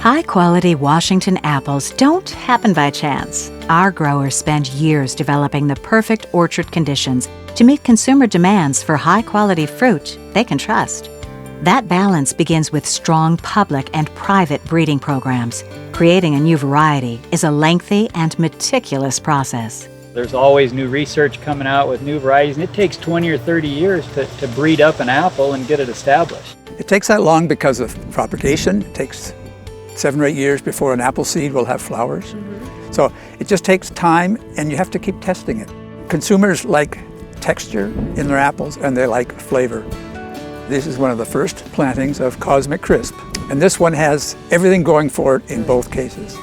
High-quality Washington apples don't happen by chance. Our growers spend years developing the perfect orchard conditions to meet consumer demands for high-quality fruit they can trust. That balance begins with strong public and private breeding programs. Creating a new variety is a lengthy and meticulous process. There's always new research coming out with new varieties, and it takes 20 or 30 years to breed up an apple and get it established. It takes that long because of propagation. It takes 7 or 8 years before an apple seed will have flowers. So it just takes time, and you have to keep testing it. Consumers like texture in their apples, and they like flavor. This is one of the first plantings of Cosmic Crisp, and this one has everything going for it in both cases.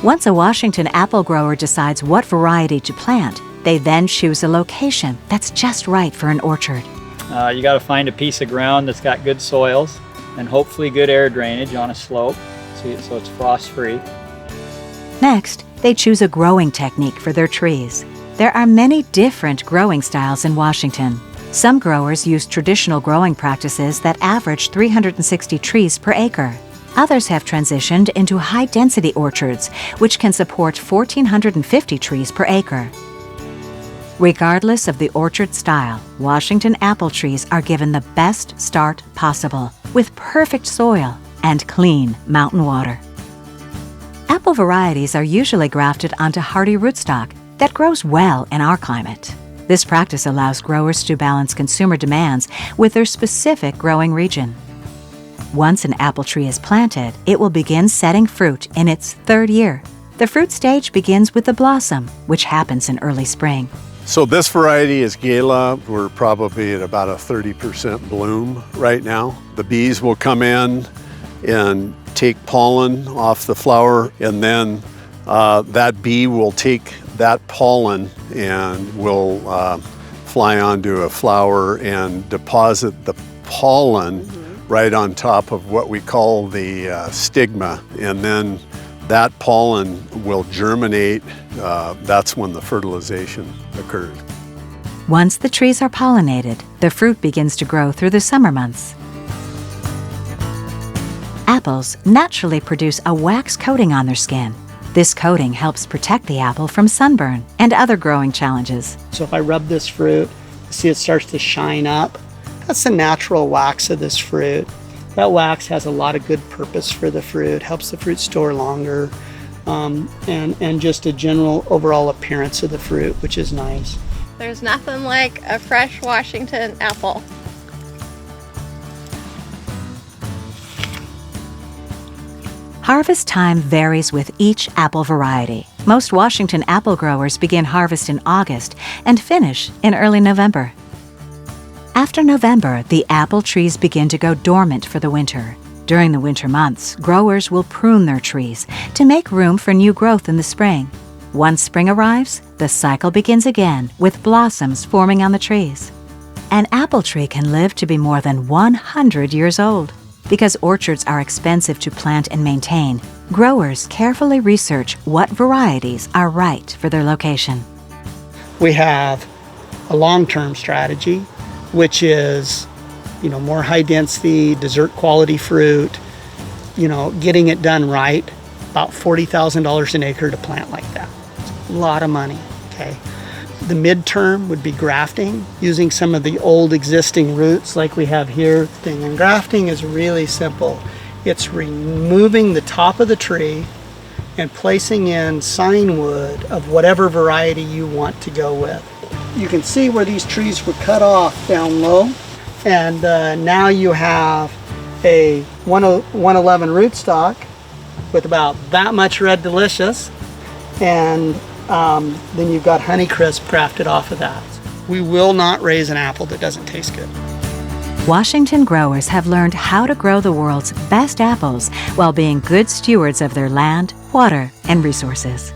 Once a Washington apple grower decides what variety to plant, they then choose a location that's just right for an orchard. You got to find a piece of ground that's got good soils and hopefully good air drainage on a slope, so it's frost-free. Next, they choose a growing technique for their trees. There are many different growing styles in Washington. Some growers use traditional growing practices that average 360 trees per acre. Others have transitioned into high-density orchards, which can support 1,450 trees per acre. Regardless of the orchard style, Washington apple trees are given the best start possible, with perfect soil and clean mountain water. Apple varieties are usually grafted onto hardy rootstock that grows well in our climate. This practice allows growers to balance consumer demands with their specific growing region. Once an apple tree is planted, it will begin setting fruit in its 3rd year. The fruit stage begins with the blossom, which happens in early spring. So this variety is Gala. We're probably at about a 30% bloom right now. The bees will come in and take pollen off the flower, and then that bee will take that pollen and will fly onto a flower and deposit the pollen right on top of what we call the stigma, and then that pollen will germinate. That's when the fertilization occurs. Once the trees are pollinated, the fruit begins to grow through the summer months. Apples naturally produce a wax coating on their skin. This coating helps protect the apple from sunburn and other growing challenges. So if I rub this fruit, see it starts to shine up. That's the natural wax of this fruit. That wax has a lot of good purpose for the fruit, helps the fruit store longer, and just a general overall appearance of the fruit, which is nice. There's nothing like a fresh Washington apple. Harvest time varies with each apple variety. Most Washington apple growers begin harvest in August and finish in early November. After November, the apple trees begin to go dormant for the winter. During the winter months, growers will prune their trees to make room for new growth in the spring. Once spring arrives, the cycle begins again with blossoms forming on the trees. An apple tree can live to be more than 100 years old. Because orchards are expensive to plant and maintain, growers carefully research what varieties are right for their location. We have a long-term strategy, which is, more high density, dessert quality fruit, getting it done right, about $40,000 an acre to plant like that. It's a lot of money, okay? The midterm would be grafting, using some of the old existing roots like we have here. And grafting is really simple. It's removing the top of the tree and placing in sign wood of whatever variety you want to go with. You can see where these trees were cut off down low, and now you have a 111 rootstock with about that much Red Delicious, and then you've got Honeycrisp grafted off of that. We will not raise an apple that doesn't taste good. Washington growers have learned how to grow the world's best apples while being good stewards of their land, water, and resources.